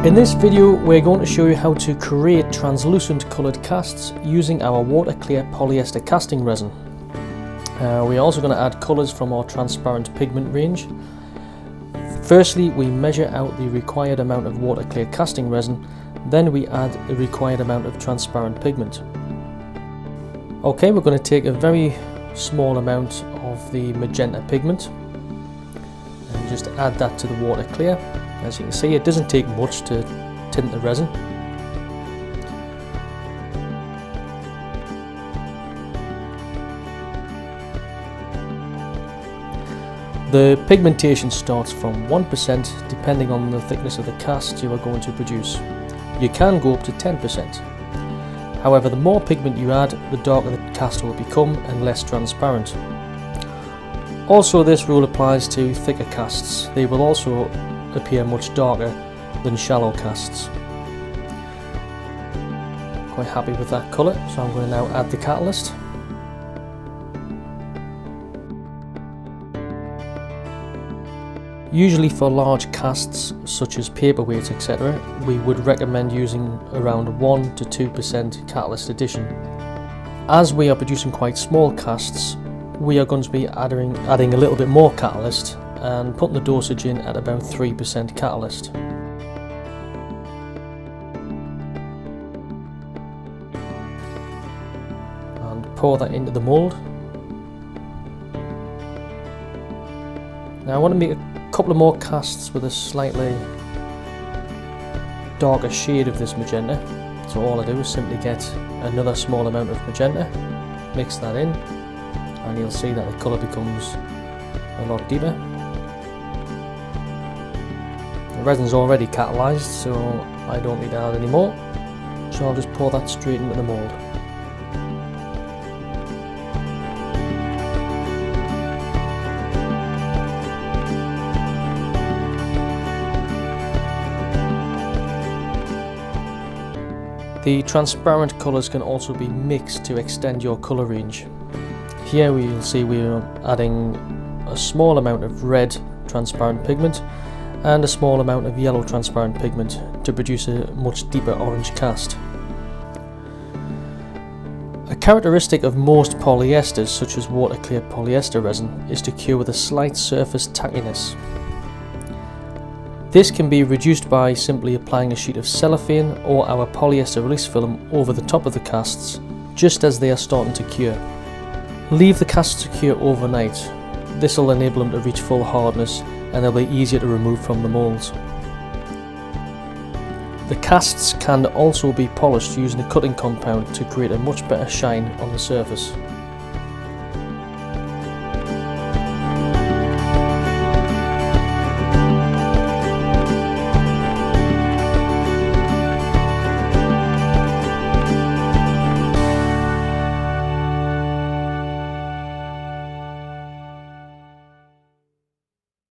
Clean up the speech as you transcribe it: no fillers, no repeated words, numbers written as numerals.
In this video we're going to show you how to create translucent coloured casts using our water clear polyester casting resin. We're also going to add colours from our transparent pigment range. Firstly, we measure out the required amount of water clear casting resin, then we add the required amount of transparent pigment. Okay, we're going to take a very small amount of the magenta pigment and just add that to the water clear. As you can see, it doesn't take much to tint the resin. The pigmentation starts from 1% depending on the thickness of the cast you are going to produce. You can go up to 10%. However, the more pigment you add, the darker the cast will become and less transparent. Also, this rule applies to thicker casts. They will also appear much darker than shallow casts. Quite happy with that colour, so I'm going to now add the catalyst. Usually for large casts such as paperweights etc, we would recommend using around 1 to 2% catalyst addition. As we are producing quite small casts, we are going to be adding a little bit more catalyst and putting the dosage in at about 3% catalyst. And pour that into the mould. Now I want to make a couple of more casts with a slightly darker shade of this magenta. So all I do is simply get another small amount of magenta, mix that in, and you'll see that the colour becomes a lot deeper. The resin's already catalysed, so I don't need to add any more, so I'll just pour that straight into the mould. The transparent colours can also be mixed to extend your colour range. Here we'll see we're adding a small amount of red transparent pigment and a small amount of yellow transparent pigment to produce a much deeper orange cast. A characteristic of most polyesters, such as water clear polyester resin, is to cure with a slight surface tackiness. This can be reduced by simply applying a sheet of cellophane or our polyester release film over the top of the casts just as they are starting to cure. Leave the casts to cure overnight. This will enable them to reach full hardness and they'll be easier to remove from the moulds. The casts can also be polished using a cutting compound to create a much better shine on the surface.